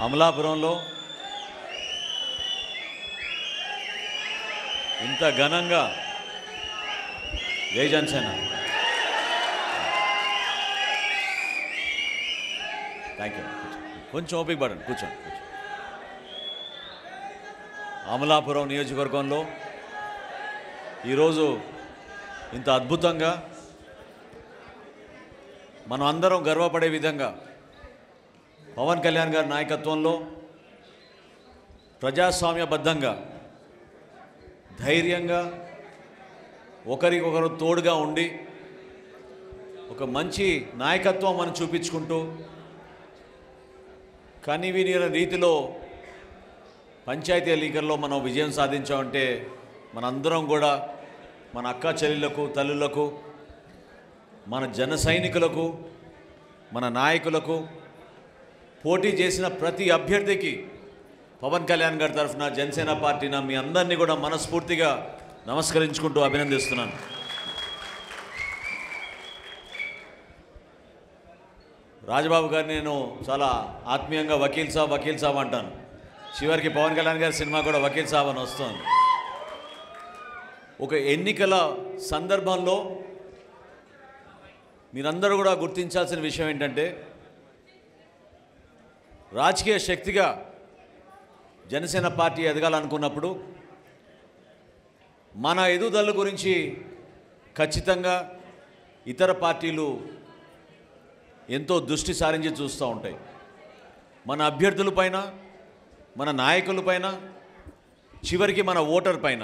అమలాపురంలో ఇంత ఘనంగా జై జనసేన. Thank you. కొంచెం ఓపిక పడండి, కూర్చోండి. అమలాపురం నియోజకవర్గంలో ఈరోజు ఇంత అద్భుతంగా మనం అందరం గర్వపడే విధంగా పవన్ కళ్యాణ్ గారి నాయకత్వంలో ప్రజాస్వామ్యబద్ధంగా ధైర్యంగా ఒకరికొకరు తోడుగా ఉండి ఒక మంచి నాయకత్వం మనం చూపించుకుంటూ కనివిని రీతిలో పంచాయతీ ఎన్నికల్లో మనం విజయం సాధించామంటే మనందరం కూడా మన అక్క చెల్లెళ్లకు, తల్లులకు, మన జన సైనికులకు, మన నాయకులకు, పోటీ చేసిన ప్రతి అభ్యర్థికి పవన్ కళ్యాణ్ గారి తరఫున జనసేన పార్టీన మీ అందరినీ కూడా మనస్ఫూర్తిగా నమస్కరించుకుంటూ అభినందిస్తున్నాను. రాజబాబు గారిని నేను చాలా ఆత్మీయంగా వకీల్ సాబ్ అంటాను. చివరికి పవన్ కళ్యాణ్ గారి సినిమా కూడా వకీల్ సాబ్ అని వస్తుంది. ఒక ఎన్నికల సందర్భంలో మీరందరూ కూడా గుర్తించాల్సిన విషయం ఏంటంటే రాజకీయ శక్తిగా జనసేన పార్టీ ఎదగాలనుకున్నప్పుడు మన ఎదుగుదల గురించి ఖచ్చితంగా ఇతర పార్టీలు ఎంతో దృష్టి సారించి చూస్తూ ఉంటాయి. మన అభ్యర్థులపైన, మన నాయకులపైన, చివరికి మన ఓటర్ పైన.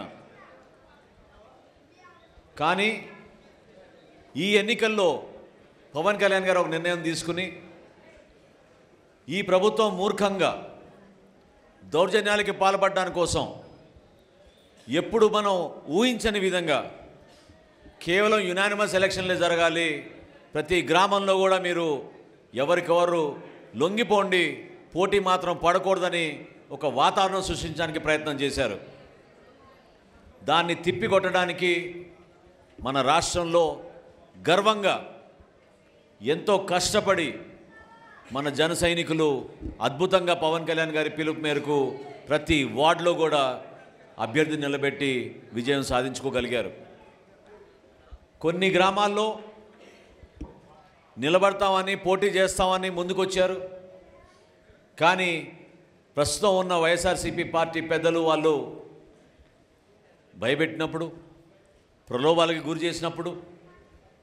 కానీ ఈ ఎన్నికల్లో పవన్ కళ్యాణ్ గారు ఒక నిర్ణయం తీసుకుని ఈ ప్రభుత్వం మూర్ఖంగా దౌర్జన్యాలకి పాల్పడడానికి కోసం ఎప్పుడు మనం ఊహించని విధంగా కేవలం యునానిమస్ ఎలక్షన్లే జరగాలి, ప్రతి గ్రామంలో కూడా మీరు ఎవరికెవరు లొంగిపోండి, పోటీ మాత్రం పడకూడదని ఒక వాతావరణం సృష్టించడానికి ప్రయత్నం చేశారు. దాన్ని తిప్పికొట్టడానికి మన రాష్ట్రంలో గర్వంగా ఎంతో కష్టపడి మన జన సైనికులు అద్భుతంగా పవన్ కళ్యాణ్ గారి పిలుపు మేరకు ప్రతి వార్డులో కూడా అభ్యర్థిని నిలబెట్టి విజయం సాధించుకోగలిగారు. కొన్ని గ్రామాల్లో నిలబడతామని, పోటీ చేస్తామని ముందుకొచ్చారు. కానీ ప్రస్తుతం ఉన్న వైఎస్ఆర్సీపీ పార్టీ పెద్దలు వాళ్ళు భయపెట్టినప్పుడు, ప్రలోభాలకి గురి చేసినప్పుడు,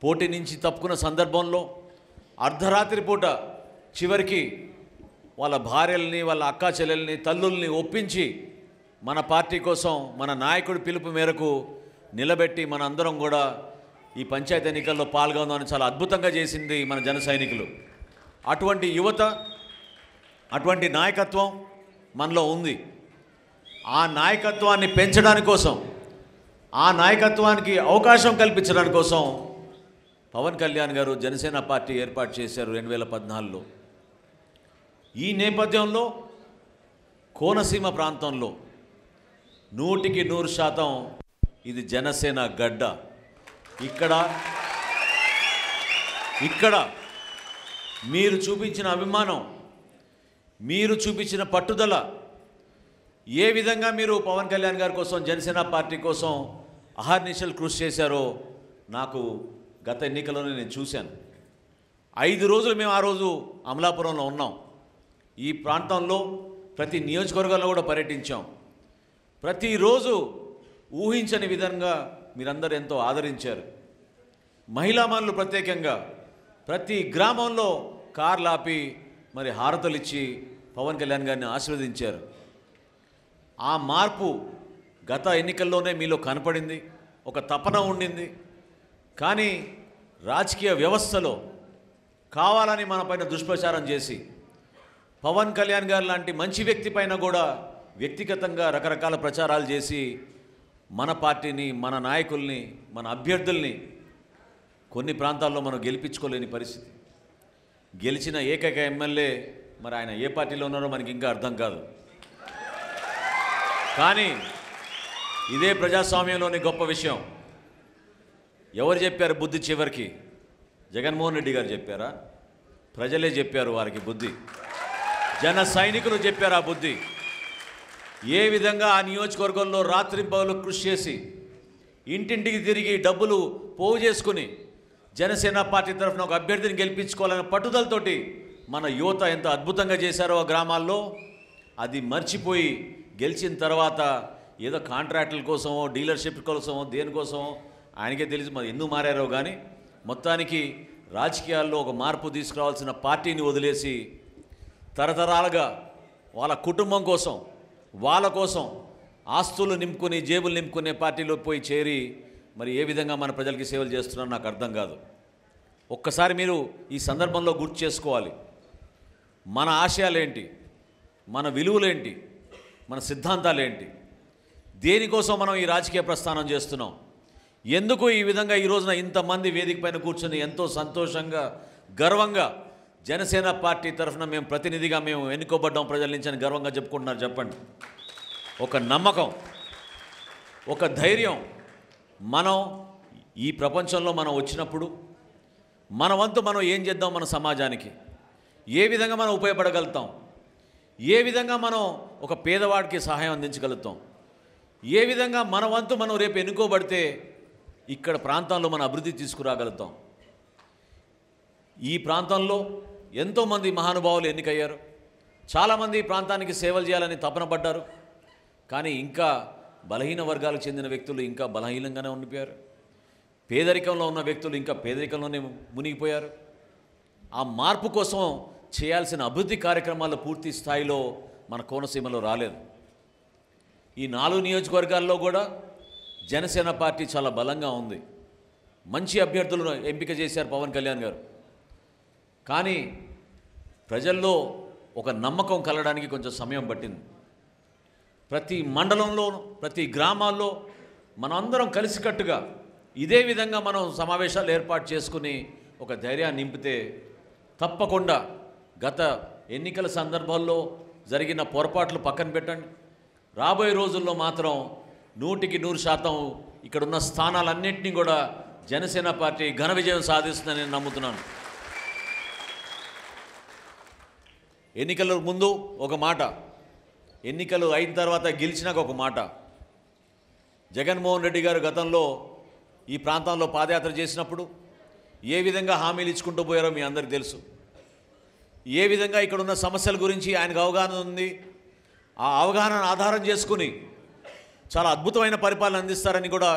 పోటీ నుంచి తప్పుకున్న సందర్భంలో అర్ధరాత్రి పూట చివరికి వాళ్ళ భార్యల్ని, వాళ్ళ అక్కా చెల్లెల్ని, తల్లుల్ని ఒప్పించి మన పార్టీ కోసం, మన నాయకుడి పిలుపు మేరకు నిలబెట్టి మన అందరం కూడా ఈ పంచాయతీ ఎన్నికల్లో పాల్గొందామని చాలా అద్భుతంగా చేసింది మన జన సైనికులు. అటువంటి యువత, అటువంటి నాయకత్వం మనలో ఉంది. ఆ నాయకత్వాన్ని పెంచడానికి కోసం, ఆ నాయకత్వానికి అవకాశం కల్పించడానికి కోసం పవన్ కళ్యాణ్ గారు జనసేన పార్టీ ఏర్పాటు చేశారు 2014లో. ఈ నేపథ్యంలో కోనసీమ ప్రాంతంలో 100% ఇది జనసేన గడ్డ. ఇక్కడ మీరు చూపించిన అభిమానం, మీరు చూపించిన పట్టుదల, ఏ విధంగా మీరు పవన్ కళ్యాణ్ గారి కోసం, జనసేన పార్టీ కోసం అహర్నిశలు కృషి చేశారో నాకు గత ఎన్నికల్లోనే నేను చూశాను. 5 రోజులు మేము ఆ రోజు అమలాపురంలో ఉన్నాం. ఈ ప్రాంతంలో ప్రతి నియోజకవర్గంలో కూడా పర్యటించాం. ప్రతిరోజు ఊహించని విధంగా మీరందరూ ఎంతో ఆదరించారు. మహిళా మనులు ప్రత్యేకంగా ప్రతి గ్రామంలో కార్లు ఆపి మరి హారతలు ఇచ్చి పవన్ కళ్యాణ్ గారిని ఆశీర్వదించారు. ఆ మార్పు గత ఎన్నికల్లోనే మీలో కనపడింది, ఒక తపన ఉండింది. కానీ రాజకీయ వ్యవస్థలో కావాలని మన పైన దుష్ప్రచారం చేసి పవన్ కళ్యాణ్ గారు లాంటి మంచి వ్యక్తి పైన కూడా వ్యక్తిగతంగా రకరకాల ప్రచారాలు చేసి మన పార్టీని, మన నాయకుల్ని, మన అభ్యర్థుల్ని కొన్ని ప్రాంతాల్లో మనం గెలిపించుకోలేని పరిస్థితి. గెలిచిన ఏకైక ఎమ్మెల్యే మరి ఆయన ఏ పార్టీలో ఉన్నారో మనకి ఇంకా అర్థం కాదు. కానీ ఇదే ప్రజాస్వామ్యంలోని గొప్ప విషయం. ఎవరు చెప్పారు బుద్ధి? చివరికి జగన్మోహన్ రెడ్డి గారు చెప్పారా? ప్రజలే చెప్పారు వారికి బుద్ధి. జన సైనికులు చెప్పారు ఆ బుద్ధి. ఏ విధంగా ఆ నియోజకవర్గంలో రాత్రింపగలు కృషి చేసి ఇంటింటికి తిరిగి డబ్బులు పోగు చేసుకుని జనసేన పార్టీ తరఫున ఒక అభ్యర్థిని గెలిపించుకోవాలనే పట్టుదలతోటి మన యువత ఎంత అద్భుతంగా చేశారో ఆ గ్రామాల్లో, అది మర్చిపోయి గెలిచిన తర్వాత ఏదో కాంట్రాక్టుల కోసమో డీలర్షిప్ కోసమో దేనికోసమో ఆయనకే తెలిసి మరి ఎందుకు మారారో కానీ మొత్తానికి రాజకీయాల్లో ఒక మార్పు తీసుకురావాల్సిన పార్టీని వదిలేసి తరతరాలుగా వాళ్ళ కుటుంబం కోసం వాళ్ళ కోసం ఆస్తులు నింపుకుని జేబులు నింపుకునే పార్టీలో పోయి చేరి మరి ఏ విధంగా మన ప్రజలకి సేవలు చేస్తున్నారో నాకు అర్థం కాదు. ఒక్కసారి మీరు ఈ సందర్భంలో గుర్తు చేసుకోవాలి, మన ఆశయాలేంటి, మన విలువలేంటి, మన సిద్ధాంతాలేంటి, దేనికోసం మనం ఈ రాజకీయ ప్రస్థానం చేస్తున్నాం, ఎందుకు ఈ విధంగా ఈ రోజున ఇంతమంది వేదిక పైన కూర్చొని ఎంతో సంతోషంగా గర్వంగా జనసేన పార్టీ తరఫున మేము ప్రతినిధిగా మేము ఎన్నుకోబడ్డాం ప్రజల నుంచి అని గర్వంగా చెప్పుకుంటున్నారు. చెప్పండి. ఒక నమ్మకం, ఒక ధైర్యం. మనం ఈ ప్రపంచంలో మనం వచ్చినప్పుడు మన వంతు మనం ఏం చేద్దాం, మన సమాజానికి ఏ విధంగా మనం ఉపయోగపడగలుగుతాం, ఏ విధంగా మనం ఒక పేదవాడికి సహాయం అందించగలుగుతాం, ఏ విధంగా మన వంతు మనం రేపు ఎన్నుకోబడితే ఇక్కడ ప్రాంతంలో మన అభివృద్ధి తీసుకురాగలుగుతాం. ఈ ప్రాంతంలో ఎంతోమంది మహానుభావులు ఎన్నికయ్యారు, చాలామంది ప్రాంతానికి సేవలు చేయాలని తపన పడ్డారు. కానీ ఇంకా బలహీన వర్గాలకు చెందిన వ్యక్తులు ఇంకా బలహీనంగానే ఉండిపోయారు, పేదరికంలో ఉన్న వ్యక్తులు ఇంకా పేదరికంలోనే మునిగిపోయారు. ఆ మార్పు కోసం చేయాల్సిన అభివృద్ధి కార్యక్రమాలు పూర్తి స్థాయిలో మన కోనసీమలో రాలేదు. ఈ 4 నియోజకవర్గాల్లో కూడా జనసేన పార్టీ చాలా బలంగా ఉంది. మంచి అభ్యర్థులను ఎంపిక చేశారు పవన్ కళ్యాణ్ గారు. కానీ ప్రజల్లో ఒక నమ్మకం కలగడానికి కొంచెం సమయం పట్టింది. ప్రతి మండలంలో ప్రతి గ్రామాల్లో మనందరం కలిసికట్టుగా ఇదే విధంగా మనం సమావేశాలు ఏర్పాటు చేసుకుని ఒక ధైర్యాన్ని నింపితే తప్పకుండా గత ఎన్నికల సందర్భాల్లో జరిగిన పొరపాట్లు పక్కన పెట్టండి, రాబోయే రోజుల్లో మాత్రం 100% ఇక్కడున్న స్థానాలన్నింటినీ కూడా జనసేన పార్టీ ఘన విజయం సాధిస్తుందని నేను నమ్ముతున్నాను. ఎన్నికల ముందు ఒక మాట, ఎన్నికలు అయిన తర్వాత గెలిచినాక ఒక మాట. జగన్మోహన్ రెడ్డి గారు గతంలో ఈ ప్రాంతంలో పాదయాత్ర చేసినప్పుడు ఏ విధంగా హామీలు ఇచ్చుకుంటూ పోయారో మీ అందరికీ తెలుసు. ఏ విధంగా ఇక్కడున్న సమస్యల గురించి ఆయనకు అవగాహన ఉంది. ఆ అవగాహనను ఆధారం చేసుకుని చాలా అద్భుతమైన పరిపాలన అందిస్తారని కూడా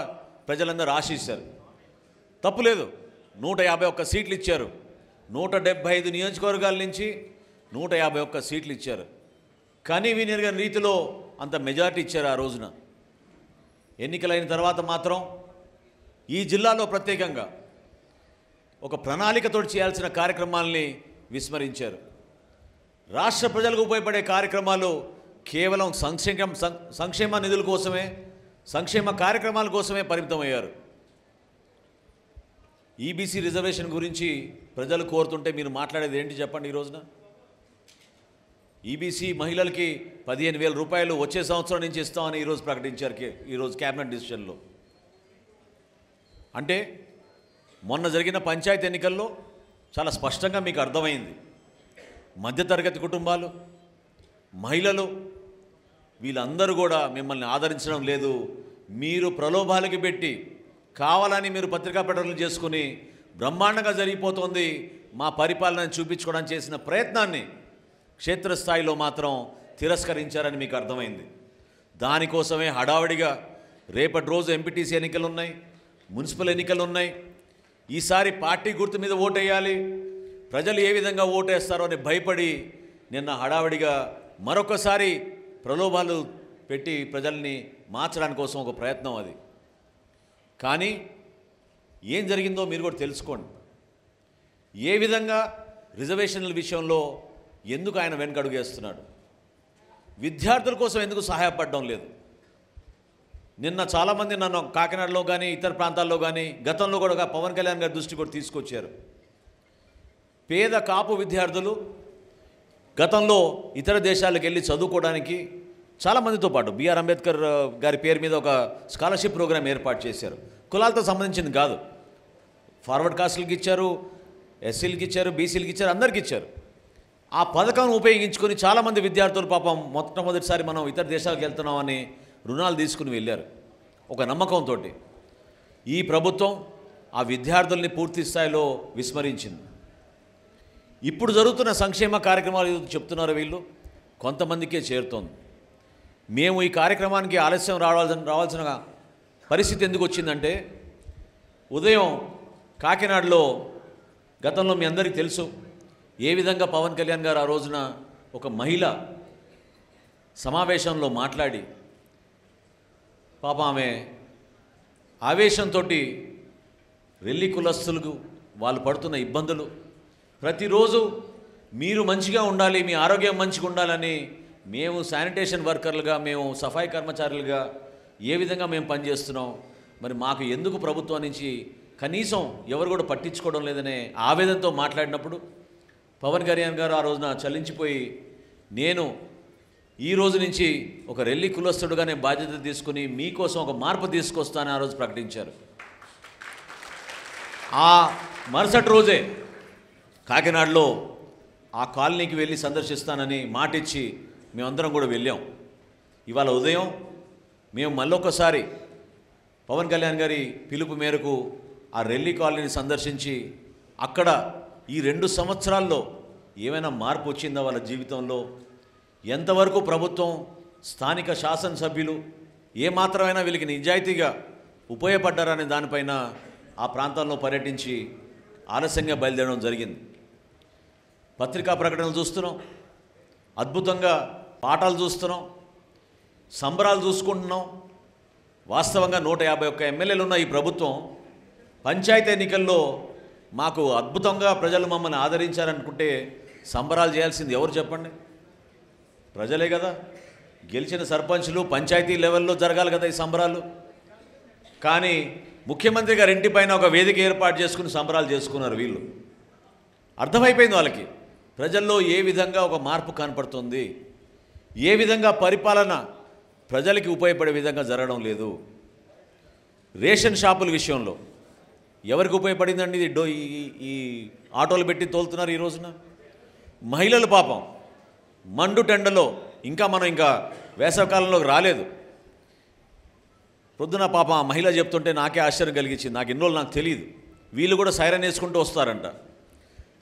ప్రజలందరూ ఆశిస్తారు. తప్పులేదు, 151 సీట్లు ఇచ్చారు. 175 నియోజకవర్గాల నుంచి 151 సీట్లు ఇచ్చారు. కానీ వినియోగ రీతిలో అంత మెజారిటీ ఇచ్చారు ఆ రోజున. ఎన్నికలైన తర్వాత మాత్రం ఈ జిల్లాలో ప్రత్యేకంగా ఒక ప్రణాళికతో చేయాల్సిన కార్యక్రమాలని విస్మరించారు. రాష్ట్ర ప్రజలకు ఉపయోగపడే కార్యక్రమాలు కేవలం సంక్షేమ నిధుల కోసమే, సంక్షేమ కార్యక్రమాల కోసమే పరిమితమయ్యారు. ఈబీసీ రిజర్వేషన్ గురించి ప్రజలు కోరుతుంటే మీరు మాట్లాడేది ఏంటి చెప్పండి. ఈ రోజున ఈబీసీ మహిళలకి 15,000 రూపాయలు వచ్చే సంవత్సరం నుంచి ఇస్తామని ఈరోజు ప్రకటించారు ఈరోజు క్యాబినెట్ డిసిషన్లో. అంటే మొన్న జరిగిన పంచాయతీ ఎన్నికల్లో చాలా స్పష్టంగా మీకు అర్థమైంది, మధ్యతరగతి కుటుంబాలు, మహిళలు వీళ్ళందరూ కూడా మిమ్మల్ని ఆదరించడం లేదు. మీరు ప్రలోభాలకి పెట్టి కావాలని మీరు పత్రికా ప్రకటనలు చేసుకుని బ్రహ్మాండంగా జరిగిపోతుంది మా పరిపాలనను చూపించుకోవడానికి చేసిన ప్రయత్నాన్ని క్షేత్రస్థాయిలో మాత్రం తిరస్కరించారని మీకు అర్థమైంది. దానికోసమే హడావడిగా రేపటి రోజు ఎంపీటీసీ ఎన్నికలు ఉన్నాయి, మున్సిపల్ ఎన్నికలు ఉన్నాయి. ఈసారి పార్టీ గుర్తు మీద ఓటేయాలి, ప్రజలు ఏ విధంగా ఓటేస్తారో అని భయపడి నిన్న హడావడిగా మరొకసారి ప్రలోభాలు పెట్టి ప్రజల్ని మార్చడానికి కోసం ఒక ప్రయత్నం అది. కానీ ఏం జరిగిందో మీరు కూడా తెలుసుకోండి. ఏ విధంగా రిజర్వేషన్ల విషయంలో ఎందుకు ఆయన వెనకడుగు వేస్తున్నాడు, విద్యార్థుల కోసం ఎందుకు సహాయపడడం లేదు. నిన్న చాలామంది నన్ను కాకినాడలో కానీ ఇతర ప్రాంతాల్లో కానీ గతంలో కూడా పవన్ కళ్యాణ్ గారి దృష్టి కూడా తీసుకొచ్చారు. పేద కాపు విద్యార్థులు గతంలో ఇతర దేశాలకు వెళ్ళి చదువుకోవడానికి చాలామందితో పాటు బిఆర్ అంబేద్కర్ గారి పేరు మీద ఒక స్కాలర్షిప్ ప్రోగ్రాం ఏర్పాటు చేశారు. కులాలతో సంబంధించింది కాదు, ఫార్వర్డ్ కాస్టులకి ఇచ్చారు, ఎస్సీలకి ఇచ్చారు, బీసీలకి ఇచ్చారు, అందరికీ ఇచ్చారు. ఆ పథకం ఉపయోగించుకొని చాలామంది విద్యార్థులు పాపం మొట్టమొదటిసారి మనం ఇతర దేశాలకు వెళ్తున్నామని రుణాలు తీసుకుని వెళ్ళారు ఒక నమ్మకంతో. ఈ ప్రభుత్వం ఆ విద్యార్థుల్ని పూర్తి స్థాయిలో విస్మరించింది. ఇప్పుడు జరుగుతున్న సంక్షేమ కార్యక్రమాలు చెప్తున్నారు వీళ్ళు కొంతమందికే చేరుతోంది. మేము ఈ కార్యక్రమానికి ఆలస్యం రావాల్సిన పరిస్థితి ఎందుకు వచ్చిందంటే, ఉదయం కాకినాడలో గతంలో మీ అందరికీ తెలుసు ఏ విధంగా పవన్ కళ్యాణ్ గారు ఆ రోజున ఒక మహిళ సమావేశంలో మాట్లాడి పాప ఆమె ఆవేశంతో రెల్లి కులస్తులకు వాళ్ళు పడుతున్న ఇబ్బందులు, ప్రతిరోజు మీరు మంచిగా ఉండాలి, మీ ఆరోగ్యం మంచిగా ఉండాలని మేము శానిటేషన్ వర్కర్లుగా, మేము సఫాయి కర్మచారులుగా ఏ విధంగా మేము పనిచేస్తున్నాం, మరి మాకు ఎందుకు ప్రభుత్వం నుంచి కనీసం ఎవరు కూడా పట్టించుకోవడం లేదనే ఆవేదనతో మాట్లాడినప్పుడు పవన్ కళ్యాణ్ గారు ఆ రోజున చలించిపోయి, నేను ఈ రోజు నుంచి ఒక రెల్లి కులస్తుడుగా నేను బాధ్యత తీసుకుని మీకోసం ఒక మార్పు తీసుకొస్తానని ఆ రోజు ప్రకటించారు. ఆ మరుసటి రోజే కాకినాడలో ఆ కాలనీకి వెళ్ళి సందర్శిస్తానని మాటిచ్చి మేమందరం కూడా వెళ్ళాం. ఇవాళ ఉదయం మేము మళ్ళొకసారి పవన్ కళ్యాణ్ గారి పిలుపు మేరకు ఆ రెల్లి కాలనీని సందర్శించి అక్కడ ఈ 2 సంవత్సరాల్లో ఏమైనా మార్పు వచ్చిందా వాళ్ళ జీవితంలో, ఎంతవరకు ప్రభుత్వం స్థానిక శాసనసభ్యులు ఏమాత్రమైనా వీళ్ళకి నిజాయితీగా ఉపయోగపడ్డారనే దానిపైన ఆ ప్రాంతాల్లో పర్యటించి ఆలస్యంగా బయలుదేరడం జరిగింది. పత్రికా ప్రకటనలు చూస్తున్నాం, అద్భుతంగా పాఠాలు చూస్తున్నాం, సంబరాలు చూసుకుంటున్నాం. వాస్తవంగా 151 ఎమ్మెల్యేలు ఉన్న ఈ ప్రభుత్వం పంచాయతీ ఎన్నికల్లో మాకు అద్భుతంగా ప్రజలు మమ్మల్ని ఆదరించారనుకుంటే సంబరాలు చేయాల్సింది ఎవరు చెప్పండి? ప్రజలే కదా. గెలిచిన సర్పంచులు పంచాయతీ లెవెల్లో జరగాలి కదా ఈ సంబరాలు. కానీ ముఖ్యమంత్రి గారి ఇంటిపైన ఒక వేదిక ఏర్పాటు చేసుకుని సంబరాలు చేసుకున్నారు వీళ్ళు. అర్థమైపోయింది వాళ్ళకి ప్రజల్లో ఏ విధంగా ఒక మార్పు కనపడుతుంది, ఏ విధంగా పరిపాలన ప్రజలకి ఉపయోగపడే విధంగా జరగడం లేదు. రేషన్ షాపుల విషయంలో ఎవరికి ఉపయోగపడిందండి ఇది? ఈ ఆటోలు పెట్టి తోలుతున్నారు ఈ రోజున. మహిళలు పాపం మండు టెండలో, మనం ఇంకా వేసవకాలంలోకి రాలేదు. పొద్దున పాపం ఆ మహిళ చెప్తుంటే నాకే ఆశ్చర్యం కలిగించింది. నాకు ఎన్ని రోజులు నాకు తెలియదు. వీళ్ళు కూడా సైరన్ వేసుకుంటూ వస్తారంట.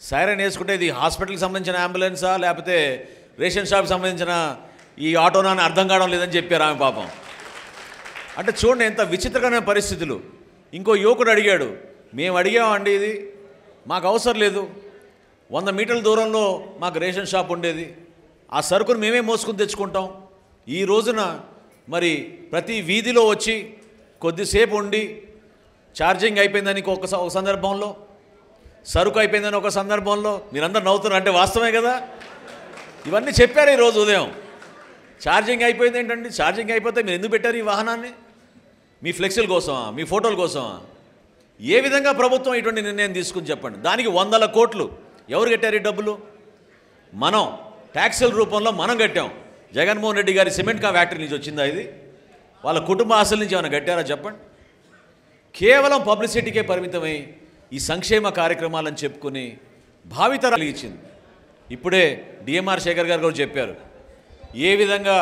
సైరన్ వేసుకుంటే ఇది హాస్పిటల్కి సంబంధించిన అంబులెన్సా లేకపోతే రేషన్ షాప్కి సంబంధించిన ఈ ఆటోనా అని అర్థం కావడం లేదని చెప్పారు ఆమె పాపం. అంటే చూడండి ఎంత విచిత్రకరమైన పరిస్థితులు. ఇంకో యువకుడు అడిగాడు, మేము అడిగామండి ఇది మాకు అవసరం లేదు, 100 మీటర్ల దూరంలో మాకు రేషన్ షాప్ ఉండేది, ఆ సరుకును మేమే మోసుకుని తెచ్చుకుంటాం. ఈ రోజున మరి ప్రతి వీధిలో వచ్చి కొద్దిసేపు ఉండి ఛార్జింగ్ అయిపోయిందని ఒక సందర్భంలో, సరుకు అయిపోయిందని ఒక సందర్భంలో మీరందరూ నవ్వుతున్నారు. అంటే వాస్తవమే కదా. ఇవన్నీ చెప్పారు ఈరోజు ఉదయం. ఛార్జింగ్ అయిపోయింది ఏంటండి? ఛార్జింగ్ అయిపోతే మీరు ఎందుకు పెట్టారు ఈ వాహనాన్ని? మీ ఫ్లెక్సీల కోసమా, మీ ఫోటోల కోసమా? ఏ విధంగా ప్రభుత్వం ఇటువంటి నిర్ణయం తీసుకుని చెప్పండి. దానికి 100 కోట్లు ఎవరు కట్టారు ఈ డబ్బులు? మనం ట్యాక్సుల రూపంలో మనం కట్టాం. జగన్మోహన్ రెడ్డి గారి సిమెంట్ ఫ్యాక్టరీ నుంచి వచ్చిందా ఇది? వాళ్ళ కుటుంబ ఆస్తుల నుంచి ఏమైనా కట్టారా చెప్పండి? కేవలం పబ్లిసిటీకే పరిమితమై ఈ సంక్షేమ కార్యక్రమాలను చెప్పుకొని భావితరాలు ఇచ్చింది. ఇప్పుడే డిఎంఆర్ శేఖర్ గారు కూడా చెప్పారు ఏ విధంగా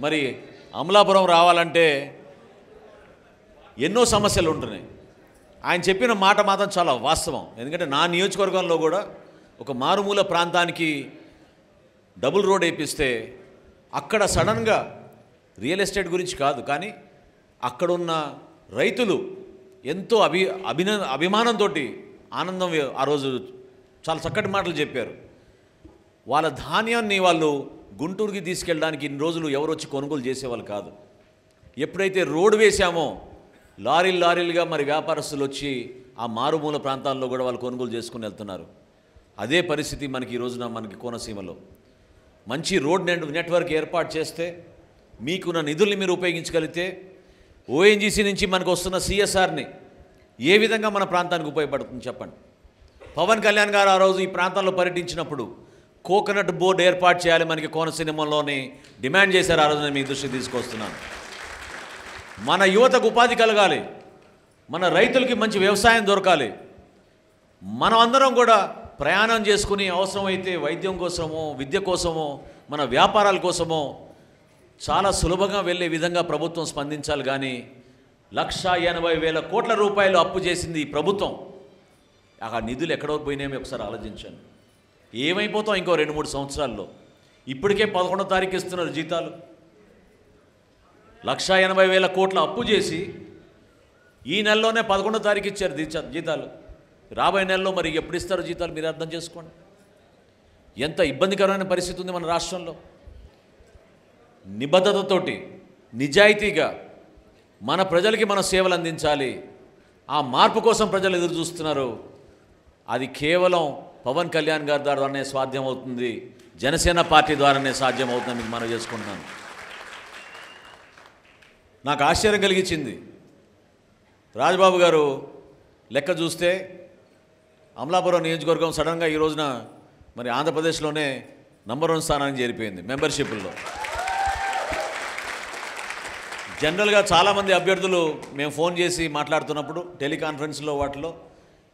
మరి అమలాపురం రావాలంటే ఎన్నో సమస్యలు ఉంటున్నాయి. ఆయన చెప్పిన మాట మాత్రం చాలా వాస్తవం. ఎందుకంటే నా నియోజకవర్గంలో కూడా ఒక మారుమూల ప్రాంతానికి డబుల్ రోడ్ వేపిస్తే అక్కడ సడన్గా రియల్ ఎస్టేట్ గురించి కాదు, కానీ అక్కడున్న రైతులు ఎంతో అభిమానంతో ఆనందం ఆ రోజు చాలా చక్కటి మాటలు చెప్పారు. వాళ్ళ ధాన్యాన్ని వాళ్ళు గుంటూరుకి తీసుకెళ్ళడానికి ఇన్ని రోజులు ఎవరు వచ్చి కొనుగోలు చేసేవాళ్ళు కాదు. ఎప్పుడైతే రోడ్డు వేసామో లారీలుగా మరి వ్యాపారస్తులు వచ్చి ఆ మారుమూల ప్రాంతాల్లో కూడా వాళ్ళు కొనుగోలు చేసుకుని వెళ్తున్నారు. అదే పరిస్థితి మనకి ఈ రోజున మనకి కోనసీమలో మంచి రోడ్ నెట్వర్క్ ఏర్పాటు చేస్తే, మీకున్న నిధుల్ని మీరు ఉపయోగించగలిగితే, ఓఎన్జీసీ నుంచి మనకు వస్తున్న సిఎస్ఆర్ని ఏ విధంగా మన ప్రాంతానికి ఉపయోగపడుతుంది చెప్పండి. పవన్ కళ్యాణ్ గారు ఆ రోజు ఈ ప్రాంతాల్లో పర్యటించినప్పుడు కోకోనట్ బోర్డు ఏర్పాటు చేయాలి మనకి కోనసీమలోని డిమాండ్ చేశారు. ఆ రోజు నేను మీ దృష్టికి తీసుకొస్తున్నాను. మన యువతకు ఉపాధి కలగాలి, మన రైతులకి మంచి వ్యవసాయం దొరకాలి, మనం అందరం కూడా ప్రయాణం చేసుకుని అవసరమైతే వైద్యం కోసమో విద్య కోసమో మన వ్యాపారాల కోసమో చాలా సులభంగా వెళ్ళే విధంగా ప్రభుత్వం స్పందించాలి. కానీ 1,80,000 కోట్ల రూపాయలు అప్పు చేసింది ఈ ప్రభుత్వం. ఆ నిధులు ఎక్కడో పోయినాయో ఒకసారి ఆలోచించండి. ఏమైపోతాం ఇంకో 2-3 సంవత్సరాల్లో? ఇప్పటికే 11వ తారీఖు ఇస్తున్నారు జీతాలు. 1,80,000 కోట్ల అప్పు చేసి ఈ నెలలోనే 11వ తారీఖు ఇచ్చారు జీతాలు. రాబోయే నెలలో మరి ఎప్పుడు ఇస్తారు జీతాలు? మీరు అర్థం చేసుకోండి. ఎంత ఇబ్బందికరమైన పరిస్థితి ఉంది మన రాష్ట్రంలో. నిబద్ధతతోటి నిజాయితీగా మన ప్రజలకి మన సేవలు అందించాలి. ఆ మార్పు కోసం ప్రజలు ఎదురు చూస్తున్నారు. అది కేవలం పవన్ కళ్యాణ్ గారి ద్వారానే సాధ్యమవుతుంది, జనసేన పార్టీ ద్వారానే సాధ్యమవుతుందని మీకు మనం చేసుకుంటున్నాను. నాకు ఆశ్చర్యం కలిగించింది రాజబాబు గారు లెక్క చూస్తే అమలాపురం నియోజకవర్గం సడన్గా ఈ రోజున మరి ఆంధ్రప్రదేశ్లోనే నంబర్ 1 స్థానానికి చేరిపోయింది మెంబర్షిప్లో. జనరల్గా చాలామంది అభ్యర్థులు మేము ఫోన్ చేసి మాట్లాడుతున్నప్పుడు టెలికాన్ఫరెన్స్లో వాటిలో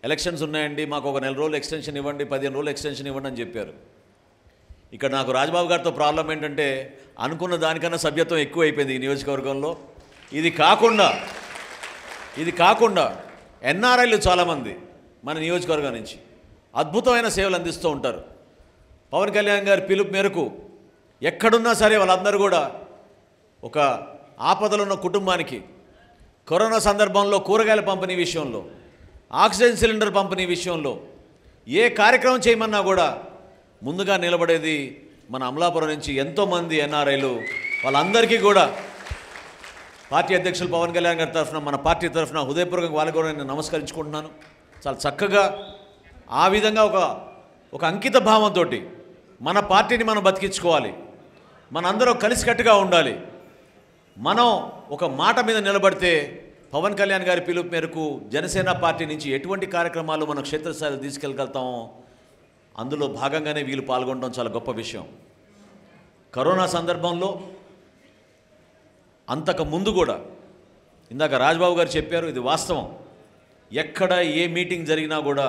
ఎలక్షన్స్ ఉన్నాయండి, మాకు ఒక 4 రోజులు ఎక్స్టెన్షన్ ఇవ్వండి, 15 రోజులు ఎక్స్టెన్షన్ ఇవ్వండి అని చెప్పారు. ఇక్కడ నాకు రాజబాబు గారితో ప్రాబ్లం ఏంటంటే అనుకున్న దానికన్నా సభ్యత్వం ఎక్కువ అయిపోయింది ఈ నియోజకవర్గంలో. ఇది కాకుండా ఎన్ఆర్ఐలు చాలామంది మన నియోజకవర్గం నుంచి అద్భుతమైన సేవలు అందిస్తూ ఉంటారు. పవన్ కళ్యాణ్ గారి పిలుపు మేరకు ఎక్కడున్నా సరే వాళ్ళందరూ కూడా ఒక ఆపదలో ఉన్న కుటుంబానికి కరోనా సందర్భంలో కూరగాయల పంపిణీ విషయంలో, ఆక్సిజన్ సిలిండర్ పంపిణీ విషయంలో ఏ కార్యక్రమం చేయమన్నా కూడా ముందుగా నిలబడేది మన అమలాపురం నుంచి ఎంతోమంది ఎన్ఆర్ఐలు. వాళ్ళందరికీ కూడా పార్టీ అధ్యక్షులు పవన్ కళ్యాణ్ గారి తరఫున, మన పార్టీ తరఫున హృదయపూర్వకంగా వాళ్ళకు కూడా నేను నమస్కరించుకుంటున్నాను. చాలా చక్కగా ఆ విధంగా ఒక అంకిత భావంతో మన పార్టీని మనం బతికించుకోవాలి, మనందరం కలిసికట్టుగా ఉండాలి. మనం ఒక మాట మీద నిలబడితే పవన్ కళ్యాణ్ గారి పిలుపు మేరకు జనసేన పార్టీ నుంచి ఎటువంటి కార్యక్రమాలు మనం క్షేత్రస్థాయిలో తీసుకెళ్ళగలుగుతామో అందులో భాగంగానే వీళ్ళు పాల్గొనడం చాలా గొప్ప విషయం. కరోనా సందర్భంలో అంతకు ముందు కూడా ఇందాక రాజబాబు గారు చెప్పారు, ఇది వాస్తవం. ఎక్కడ ఏ మీటింగ్ జరిగినా కూడా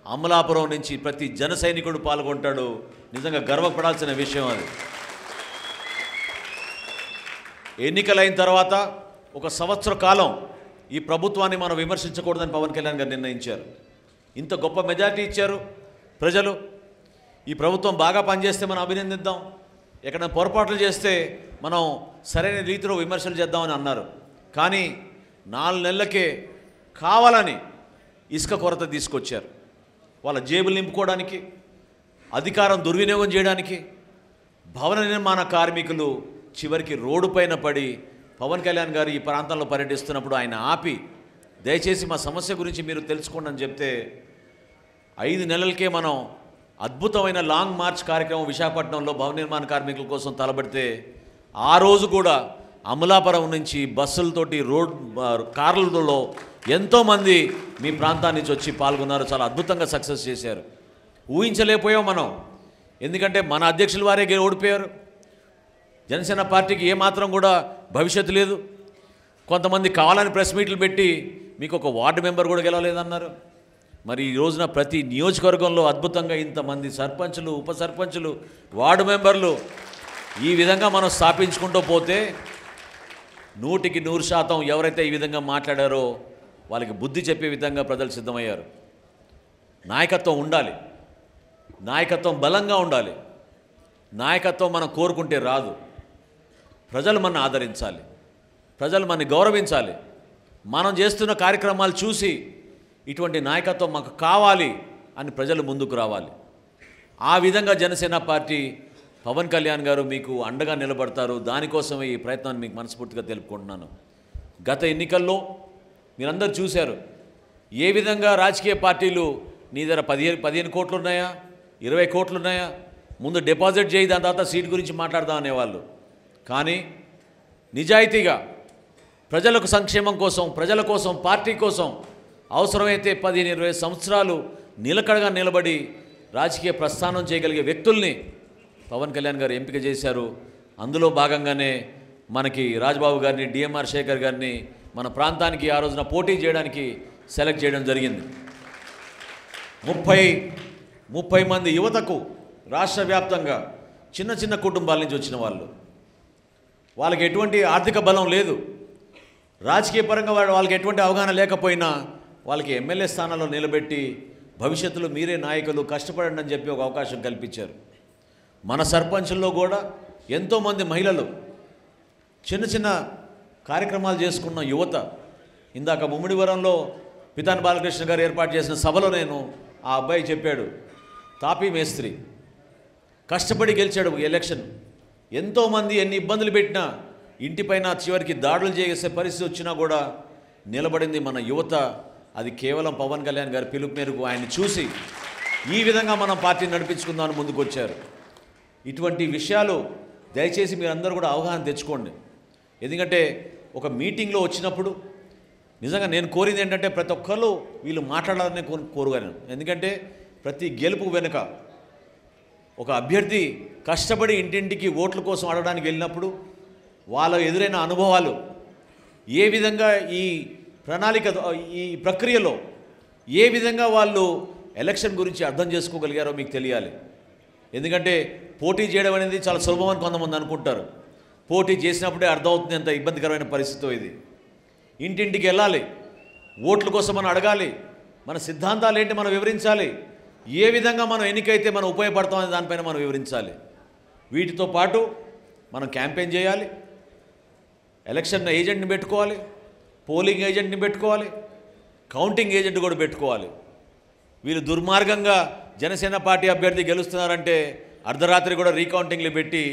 అమలాపురం నుంచి ప్రతి జన సైనికుడు పాల్గొంటాడు. నిజంగా గర్వపడాల్సిన విషయం అది. ఎన్నికలైన తర్వాత 1 సంవత్సర కాలం ఈ ప్రభుత్వాన్ని మనం విమర్శించకూడదని పవన్ కళ్యాణ్ గారు నిర్ణయించారు. ఇంత గొప్ప మెజారిటీ ఇచ్చారు ప్రజలు. ఈ ప్రభుత్వం బాగా పనిచేస్తే మనం అభినందిద్దాం, ఎక్కడ పొరపాట్లు చేస్తే మనం సరైన రీతిలో విమర్శలు చేద్దామని అన్నారు. కానీ 4 నెలలకే కావాలని ఇసుక కొరత తీసుకొచ్చారు. వాళ్ళ జేబులు నింపుకోవడానికి, అధికారం దుర్వినియోగం చేయడానికి. భవన నిర్మాణ కార్మికులు చివరికి రోడ్డు పైన పడి పవన్ కళ్యాణ్ గారు ఈ ప్రాంతంలో పర్యటిస్తున్నప్పుడు ఆయన ఆపి దయచేసి మా సమస్య గురించి మీరు తెలుసుకోండి అని చెప్తే 5 నెలలకే మనం అద్భుతమైన లాంగ్ మార్చ్ కార్యక్రమం విశాఖపట్నంలో భవన నిర్మాణ కార్మికుల కోసం తలబడితే ఆ రోజు కూడా అమలాపురం నుంచి బస్సులతోటి కార్లలో ఎంతోమంది మీ ప్రాంతాన్ని నుంచి వచ్చి పాల్గొన్నారు. చాలా అద్భుతంగా సక్సెస్ చేశారు. ఊహించలేకపోయాం మనం, ఎందుకంటే మన అధ్యక్షుల వారే ఓడిపోయారు. జనసేన పార్టీకి ఏమాత్రం కూడా భవిష్యత్తు లేదు. కొంతమంది కావాలని ప్రెస్ మీట్లు పెట్టి మీకు ఒక వార్డు మెంబర్ కూడా గెలవలేదన్నారు. మరి ఈ రోజున ప్రతి నియోజకవర్గంలో అద్భుతంగా ఇంతమంది సర్పంచులు, ఉప సర్పంచులు, వార్డు మెంబర్లు ఈ విధంగా మనం స్థాపించుకుంటూ పోతే 100% ఎవరైతే ఈ విధంగా మాట్లాడారో వాళ్ళకి బుద్ధి చెప్పే విధంగా ప్రజలు సిద్ధమయ్యారు. నాయకత్వం ఉండాలి, నాయకత్వం బలంగా ఉండాలి. నాయకత్వం మనం కోరుకుంటే రాదు. ప్రజలు మన ఆదరించాలి, ప్రజలు మనని గౌరవించాలి. మనం చేస్తున్న కార్యక్రమాలు చూసి ఇటువంటి నాయకత్వం మాకు కావాలి అని ప్రజలు ముందుకు రావాలి. ఆ విధంగా జనసేన పార్టీ పవన్ కళ్యాణ్ గారు మీకు అండగా నిలబడతారు. దానికోసమే ఈ ప్రయత్నాన్ని మీకు మనస్ఫూర్తిగా తెలుపుకుంటున్నాను. గత ఎన్నికల్లో మీరందరూ చూశారు ఏ విధంగా రాజకీయ పార్టీలు నీ దగ్గర 15 కోట్లు ఉన్నాయా, 20 కోట్లు ఉన్నాయా, ముందు డిపాజిట్ చేయి, దాని తర్వాత సీట్ గురించి మాట్లాడదాం అనేవాళ్ళు. కానీ నిజాయితీగా ప్రజలకు సంక్షేమం కోసం, ప్రజల కోసం, పార్టీ కోసం అవసరమైతే 15-20 సంవత్సరాలు నిలకడగా నిలబడి రాజకీయ ప్రస్థానం చేయగలిగే వ్యక్తుల్ని పవన్ కళ్యాణ్ గారు ఎంపిక చేశారు. అందులో భాగంగానే మనకి రాజబాబు గారిని, డిఎంఆర్ శేఖర్ గారిని మన ప్రాంతానికి ఆ రోజున పోటీ చేయడానికి సెలెక్ట్ చేయడం జరిగింది. 30 మంది యువతకు రాష్ట్ర వ్యాప్తంగా చిన్న చిన్న కుటుంబాల నుంచి వచ్చిన వాళ్ళకి ఎటువంటి ఆర్థిక బలం లేదు, రాజకీయ పరంగా వాళ్ళకి ఎటువంటి అవగాహన లేకపోయినా వాళ్ళకి ఎమ్మెల్యే స్థానాల్లో నిలబెట్టి భవిష్యత్తులో మీరే నాయకులు కష్టపడండి అని చెప్పి ఒక అవకాశం కల్పించారు. మన సర్పంచుల్లో కూడా ఎంతోమంది మహిళలు చిన్న చిన్న కార్యక్రమాలు చేసుకున్న యువత. ఇందాక ముమ్మిడివరంలో పితాని బాలకృష్ణ గారు ఏర్పాటు చేసిన సభలో నేను ఆ అబ్బాయి చెప్పాడు, తాపీ మేస్త్రి కష్టపడి గెలిచాడు ఎలక్షన్. ఎంతోమంది ఎన్ని ఇబ్బందులు పెట్టినా ఇంటిపైన చివరికి దాడులు చేసే పరిస్థితి వచ్చినా కూడా నిలబడింది మన యువత. అది కేవలం పవన్ కళ్యాణ్ గారి పిలుపు మేరకు ఆయన్ని చూసి ఈ విధంగా మనం పార్టీని నడిపించుకుందామని ముందుకు వచ్చారు. ఇటువంటి విషయాలు దయచేసి మీరందరూ కూడా అవగాహన తెచ్చుకోండి. ఎందుకంటే ఒక మీటింగ్లో వచ్చినప్పుడు నిజంగా నేను కోరింది ఏంటంటే ప్రతి ఒక్కరు వీళ్ళు మాట్లాడాలని కోరుగాను. ఎందుకంటే ప్రతి గెలుపు వెనుక ఒక అభ్యర్థి కష్టపడి ఇంటింటికి ఓట్ల కోసం అడగడానికి వెళ్ళినప్పుడు వాళ్ళ ఎదురైన అనుభవాలు ఏ విధంగా ఈ ప్రణాళిక ఈ ప్రక్రియలో ఏ విధంగా వాళ్ళు ఎలక్షన్ గురించి అర్థం చేసుకోగలిగారో మీకు తెలియాలి. ఎందుకంటే పోటీ చేయడం అనేది చాలా సులభమని కొంతమంది అనుకుంటారు. పోటీ చేసినప్పుడే అర్థమవుతుంది ఎంత ఇబ్బందికరమైన పరిస్థితి ఇది. ఇంటింటికి వెళ్ళాలి, ఓట్ల కోసం మనం అడగాలి, మన సిద్ధాంతాలు ఏంటి మనం వివరించాలి, ఏ విధంగా మనం ఎన్నికైతే మనం ఉపయోగపడతామనే దానిపైన మనం వివరించాలి. వీటితో పాటు మనం క్యాంపెయిన్ చేయాలి, ఎలక్షన్ ఏజెంట్ని పెట్టుకోవాలి, పోలింగ్ ఏజెంట్ని పెట్టుకోవాలి, కౌంటింగ్ ఏజెంట్ కూడా పెట్టుకోవాలి. వీళ్ళు దుర్మార్గంగా జనసేన పార్టీ అభ్యర్థి గెలుస్తున్నారంటే అర్ధరాత్రి కూడా రీకౌంటింగ్లు పెట్టి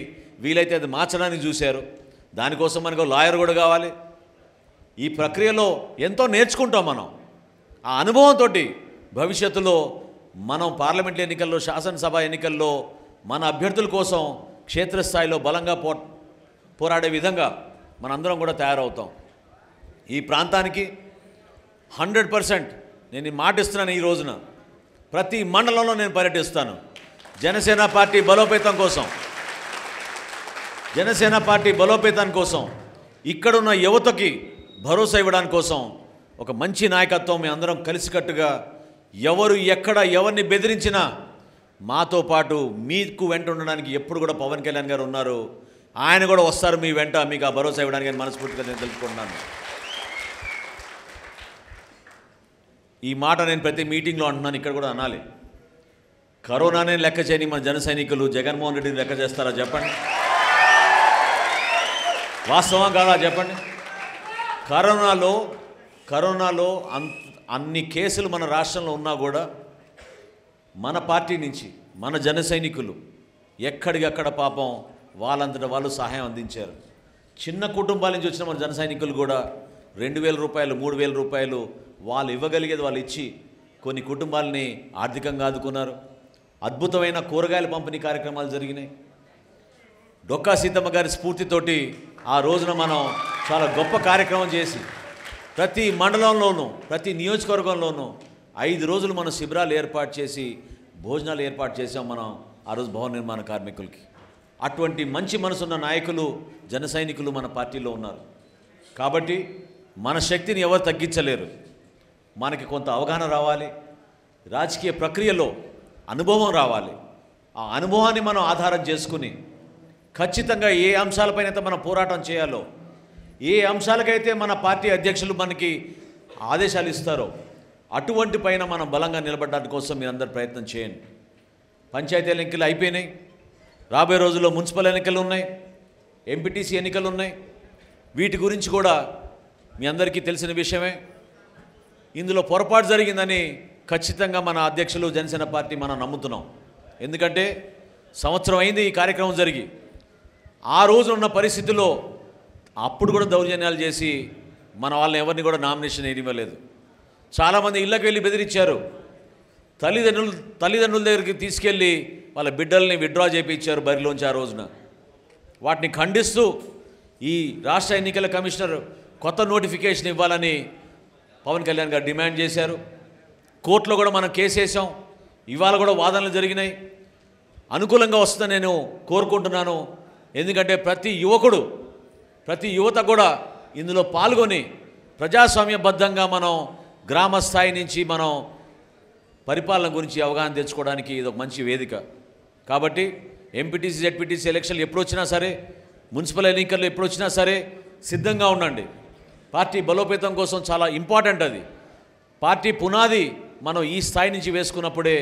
వీలైతే అది మార్చడానికి చూశారు. దానికోసం మనకు లాయర్ కూడా కావాలి. ఈ ప్రక్రియలో ఎంతో నేర్చుకుంటాం మనం. ఆ అనుభవంతో భవిష్యత్తులో మనం పార్లమెంట్ ఎన్నికల్లో, శాసనసభ ఎన్నికల్లో మన అభ్యర్థుల కోసం క్షేత్రస్థాయిలో బలంగా పోరాడే విధంగా మనందరం కూడా తయారవుతాం. ఈ ప్రాంతానికి 100% నేను ఈ మాట ఇస్తున్నాను. ఈ రోజున ప్రతి మండలంలో నేను పర్యటిస్తాను. జనసేన పార్టీ బలోపేతం కోసం, జనసేన పార్టీ బలోపేతం కోసం, ఇక్కడున్న యువతకి భరోసా ఇవ్వడానికి కోసం ఒక మంచి నాయకత్వం మీ అందరం కలిసికట్టుగా ఎవరు ఎక్కడ ఎవరిని బెదిరించినా మాతో పాటు మీకు వెంట ఉండడానికి ఎప్పుడు కూడా పవన్ కళ్యాణ్ గారు ఉన్నారు. ఆయన కూడా వస్తారు మీ వెంట, మీకు ఆ భరోసా ఇవ్వడానికి మనస్ఫూర్తిగా నేను తెలుసుకుంటున్నాను. ఈ మాట నేను ప్రతి మీటింగ్లో అంటున్నాను, ఇక్కడ కూడా అనాలి. కరోనానే లెక్క చేయని మన జన సైనికులు జగన్మోహన్ రెడ్డిని లెక్క చేస్తారా చెప్పండి? వాస్తవం కాదా చెప్పండి? కరోనాలో అన్ని కేసులు మన రాష్ట్రంలో ఉన్నా కూడా మన పార్టీ నుంచి మన జన సైనికులు ఎక్కడికక్కడ పాపం వాళ్ళంతటా వాళ్ళు సహాయం అందించారు. చిన్న కుటుంబాల నుంచి వచ్చిన మన జన సైనికులు కూడా 2,000 రూపాయలు 3,000 రూపాయలు వాళ్ళు ఇవ్వగలిగేది వాళ్ళు ఇచ్చి కొన్ని కుటుంబాలని ఆర్థికంగా ఆదుకున్నారు. అద్భుతమైన కూరగాయల పంపిణీ కార్యక్రమాలు జరిగినాయి. డొక్కా సీతమ్మ గారి స్ఫూర్తితోటి ఆ రోజున మనం చాలా గొప్ప కార్యక్రమం చేసి ప్రతి మండలంలోనూ ప్రతి నియోజకవర్గంలోనూ 5 రోజులు మనం శిబిరాలు ఏర్పాటు చేసి భోజనాలు ఏర్పాటు చేసాం మనం ఆ రోజు భవన నిర్మాణ కార్మికులకి. అటువంటి మంచి మనసున్న నాయకులు జన సైనికులు మన పార్టీలో ఉన్నారు. కాబట్టి మన శక్తిని ఎవరు తగ్గించలేరు. మనకి కొంత అవగాహన రావాలి, రాజకీయ ప్రక్రియలో అనుభవం రావాలి. ఆ అనుభవాన్ని మనం ఆధారం చేసుకుని ఖచ్చితంగా ఏ అంశాలపైనైతే మనం పోరాటం చేయాలో, ఏ అంశాలకైతే మన పార్టీ అధ్యక్షులు మనకి ఆదేశాలు ఇస్తారో అటువంటి పైన మనం బలంగా నిలబడడానికి కోసం మీరందరూ ప్రయత్నం చేయండి. పంచాయతీ ఎన్నికలు అయిపోయినాయి, రాబోయే రోజుల్లో మున్సిపల్ ఎన్నికలు ఉన్నాయి, ఎంపీటీసీ ఎన్నికలు ఉన్నాయి. వీటి గురించి కూడా మీ అందరికీ తెలిసిన విషయమే. ఇందులో పొరపాటు జరిగిందని ఖచ్చితంగా మన అధ్యక్షులు జనసేన పార్టీ మనం నమ్ముతున్నాం. ఎందుకంటే సంవత్సరం అయింది ఈ కార్యక్రమం జరిగి. ఆ రోజు ఉన్న పరిస్థితుల్లో అప్పుడు కూడా దౌర్జన్యాలు చేసి మన వాళ్ళని ఎవరిని కూడా నామినేషన్ వేయనివ్వలేదు. చాలామంది ఇళ్ళకి వెళ్ళి బెదిరించారు. తల్లిదండ్రుల దగ్గరికి తీసుకెళ్ళి వాళ్ళ బిడ్డల్ని విత్డ్రా చేయించారు బరిలోంచి ఆ రోజున. వాటిని ఖండిస్తూ ఈ రాష్ట్ర ఎన్నికల కమిషనర్ కొత్త నోటిఫికేషన్ ఇవ్వాలని పవన్ కళ్యాణ్ గారు డిమాండ్ చేశారు. కోర్టులో కూడా మనం కేసు వేసాం. ఇవాళ కూడా వాదనలు జరిగినాయి. అనుకూలంగా వస్తుందని నేను కోరుకుంటున్నాను. ఎందుకంటే ప్రతి యువత కూడా ఇందులో పాల్గొని ప్రజాస్వామ్యబద్ధంగా మనం గ్రామ స్థాయి నుంచి మనం పరిపాలన గురించి అవగాహన తెచ్చుకోవడానికి ఇది ఒక మంచి వేదిక. కాబట్టి ఎంపీటీసీ జెడ్పీటీసీ ఎలక్షన్లు ఎప్పుడు వచ్చినా సరే, మున్సిపల్ ఎన్నికల్లో ఎప్పుడు వచ్చినా సరే సిద్ధంగా ఉండండి. పార్టీ బలోపేతం కోసం చాలా ఇంపార్టెంట్ అది. పార్టీ పునాది మనం ఈ స్థాయి నుంచి వేసుకున్నప్పుడే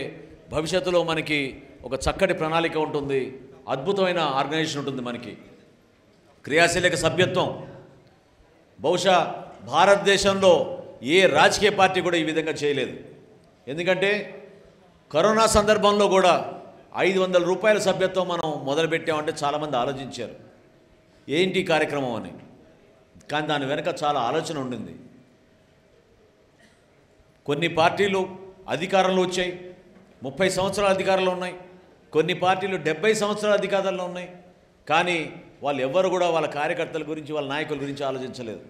భవిష్యత్తులో మనకి ఒక చక్కటి ప్రణాళిక ఉంటుంది, అద్భుతమైన ఆర్గనైజేషన్ ఉంటుంది. మనకి క్రియాశీలక సభ్యత్వం బహుశా భారతదేశంలో ఏ రాజకీయ పార్టీ కూడా ఈ విధంగా చేయలేదు. ఎందుకంటే కరోనా సందర్భంలో కూడా 500 రూపాయల సభ్యత్వం మనం మొదలుపెట్టామంటే చాలామంది ఆలోచించారు ఏంటి కార్యక్రమం అని. కానీ దాని వెనక చాలా ఆలోచన ఉండింది. కొన్ని పార్టీలు అధికారంలో వచ్చాయి, 30 సంవత్సరాల అధికారంలో ఉన్నాయి. కొన్ని పార్టీలు 70 సంవత్సరాల అధికారంలో ఉన్నాయి. కానీ వాళ్ళు ఎవ్వరు కూడా వాళ్ళ కార్యకర్తల గురించి, వాళ్ళ నాయకుల గురించి ఆలోచించలేదు.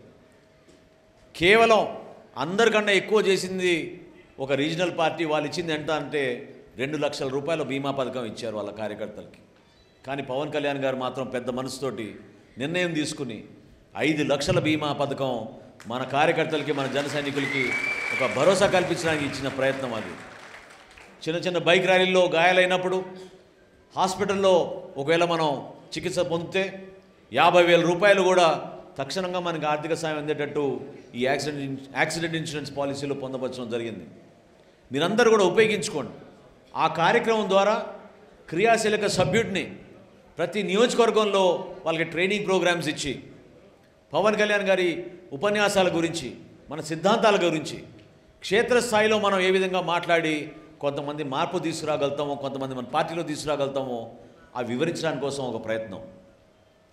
కేవలం అందరికన్నా ఎక్కువ చేసింది ఒక రీజనల్ పార్టీ. వాళ్ళు ఇచ్చింది ఎంత అంటే 2 లక్షల రూపాయల బీమా పథకం ఇచ్చారు వాళ్ళ కార్యకర్తలకి. కానీ పవన్ కళ్యాణ్ గారు మాత్రం పెద్ద మనసుతోటి నిర్ణయం తీసుకుని 5 లక్షల బీమా పథకం మన కార్యకర్తలకి, మన జన సైనికులకి ఒక భరోసా కల్పించడానికి ఇచ్చిన ప్రయత్నం అది. చిన్న చిన్న బైక్ ర్యాలీల్లో గాయాలైనప్పుడు హాస్పిటల్లో ఒకవేళ మనం చికిత్స పొందితే 50,000 రూపాయలు కూడా తక్షణంగా మనకి ఆర్థిక సాయం అందేటట్టు ఈ యాక్సిడెంట్ ఇన్సూరెన్స్ పాలసీలో పొందపరచడం జరిగింది. మీరందరూ కూడా ఉపయోగించుకోండి. ఆ కార్యక్రమం ద్వారా క్రియాశీలక సభ్యుడిని ప్రతి నియోజకవర్గంలో వాళ్ళకి ట్రైనింగ్ ప్రోగ్రామ్స్ ఇచ్చి పవన్ కళ్యాణ్ గారి ఉపన్యాసాల గురించి, మన సిద్ధాంతాల గురించి క్షేత్రస్థాయిలో మనం ఏ విధంగా మాట్లాడి కొంతమంది మార్పు తీసుకురాగలుగుతామో, కొంతమంది మన పార్టీలో తీసుకురాగలుగుతామో అవి వివరించడానికి కోసం ఒక ప్రయత్నం.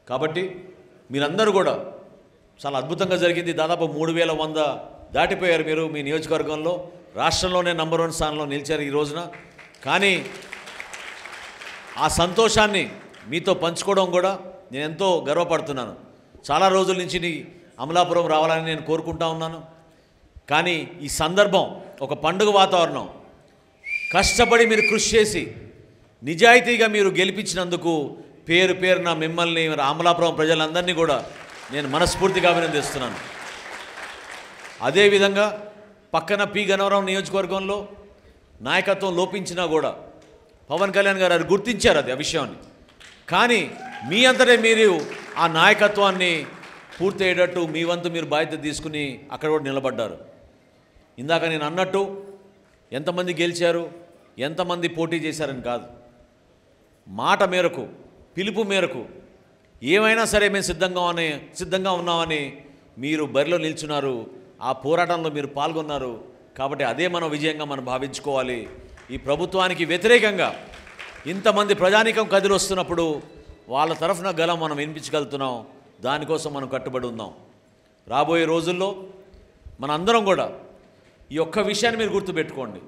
కాబట్టి మీరందరూ కూడా చాలా అద్భుతంగా జరిగింది. దాదాపు 3100 దాటిపోయారు మీరు మీ నియోజకవర్గంలో. రాష్ట్రంలోనే నంబర్ 1 స్థానంలో నిలిచారు ఈ రోజున. కానీ ఆ సంతోషాన్ని మీతో పంచుకోవడం కూడా నేను ఎంతో గర్వపడుతున్నాను. చాలా రోజుల నుంచి అమలాపురం రావాలని నేను కోరుకుంటా ఉన్నాను. కానీ ఈ సందర్భం ఒక పండుగ వాతావరణం, కష్టపడి మీరు కృషి చేసి నిజాయితీగా మీరు గెలిపించినందుకు పేరున మిమ్మల్ని, అమలాపురం ప్రజలందరినీ కూడా నేను మనస్ఫూర్తిగా అభినందిస్తున్నాను. అదేవిధంగా పక్కన పి గన్నవరం నియోజకవర్గంలో నాయకత్వం లోపించినా కూడా పవన్ కళ్యాణ్ గారు అది గుర్తించారు ఆ విషయాన్ని. కానీ మీ అంతటే మీరు ఆ నాయకత్వాన్ని పూర్తయ్యేటట్టు మీ వంతు మీరు బాధ్యత తీసుకుని అక్కడ కూడా నిలబడ్డారు. ఇందాక నేను అన్నట్టు ఎంతమంది గెలిచారు, ఎంతమంది పోటీ చేశారని కాదు, మాట మేరకు, పిలుపు మేరకు ఏమైనా సరే మేము సిద్ధంగా ఉన్నామని మీరు బరిలో నిల్చున్నారు. ఆ పోరాటంలో మీరు పాల్గొన్నారు. కాబట్టి అదే మనం విజయంగా మనం భావించుకోవాలి. ఈ ప్రభుత్వానికి వ్యతిరేకంగా ఇంతమంది ప్రజానీకం కదిలొస్తున్నప్పుడు వాళ్ళ తరఫున గలం మనం వినిపించగలుగుతున్నాం. దానికోసం మనం కట్టుబడి ఉందాం. రాబోయే రోజుల్లో మనందరం కూడా ఈ ఒక్క విషయాన్ని మీరు గుర్తుపెట్టుకోండి.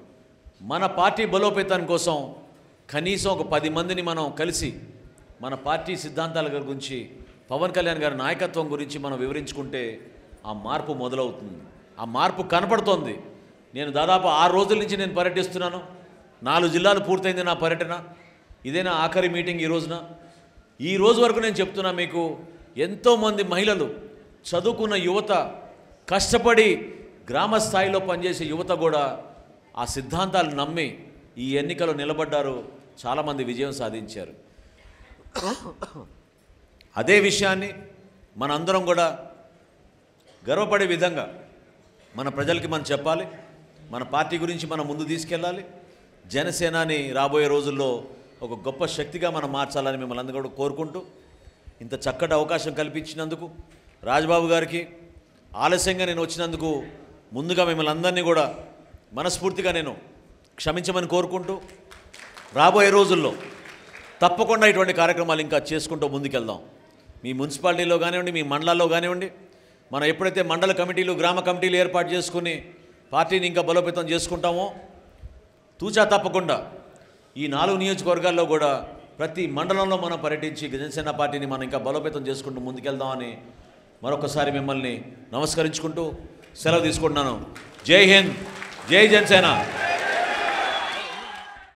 మన పార్టీ బలోపేతం కోసం కనీసం ఒక 10 మందిని మనం కలిసి మన పార్టీ సిద్ధాంతాల గురించి, పవన్ కళ్యాణ్ గారి నాయకత్వం గురించి మనం వివరించుకుంటే ఆ మార్పు మొదలవుతుంది. ఆ మార్పు కనపడుతోంది. నేను దాదాపు 6 రోజుల నుంచి నేను పర్యటిస్తున్నాను. 4 జిల్లాలు పూర్తయింది నా పర్యటన. ఇదే నా ఆఖరి మీటింగ్ ఈ రోజున. ఈ రోజు వరకు నేను చెప్తున్నా మీకు, ఎంతోమంది మహిళలు, చదువుకున్న యువత, కష్టపడి గ్రామ స్థాయిలో పనిచేసే యువత కూడా ఆ సిద్ధాంతాలు నమ్మి ఈ ఎన్నికలో నిలబడ్డారు. చాలామంది విజయం సాధించారు. అదే విషయాన్ని మనందరం కూడా గర్వపడే విధంగా మన ప్రజలకి మనం చెప్పాలి. మన పార్టీ గురించి మనం ముందు తీసుకెళ్ళాలి. జనసేనని రాబోయే రోజుల్లో ఒక గొప్ప శక్తిగా మనం మార్చాలని మిమ్మల్ని అందరూ కూడా కోరుకుంటూ, ఇంత చక్కటి అవకాశం కల్పించినందుకు రాజ్బాబు గారికి, ఆలస్యంగా నేను వచ్చినందుకు ముందుగా మిమ్మల్ని అందరినీ కూడా మనస్ఫూర్తిగా నేను క్షమించమని కోరుకుంటూ, రాబోయే రోజుల్లో తప్పకుండా ఇటువంటి కార్యక్రమాలు ఇంకా చేసుకుంటూ ముందుకెళ్దాం. మీ మున్సిపాలిటీలో కానివ్వండి, మీ మండలాల్లో కానివ్వండి, మనం ఎప్పుడైతే మండల కమిటీలు, గ్రామ కమిటీలు ఏర్పాటు చేసుకుని పార్టీని ఇంకా బలోపేతం చేసుకుంటామో, తూచా తప్పకుండా ఈ 4 నియోజకవర్గాల్లో కూడా ప్రతి మండలంలో మనం పర్యటించి జనసేన పార్టీని మనం ఇంకా బలోపేతం చేసుకుంటూ ముందుకెళ్దామని మరొకసారి మిమ్మల్ని నమస్కరించుకుంటూ సెలవు తీసుకుంటున్నాను. జై హింద్, జై జనసేన.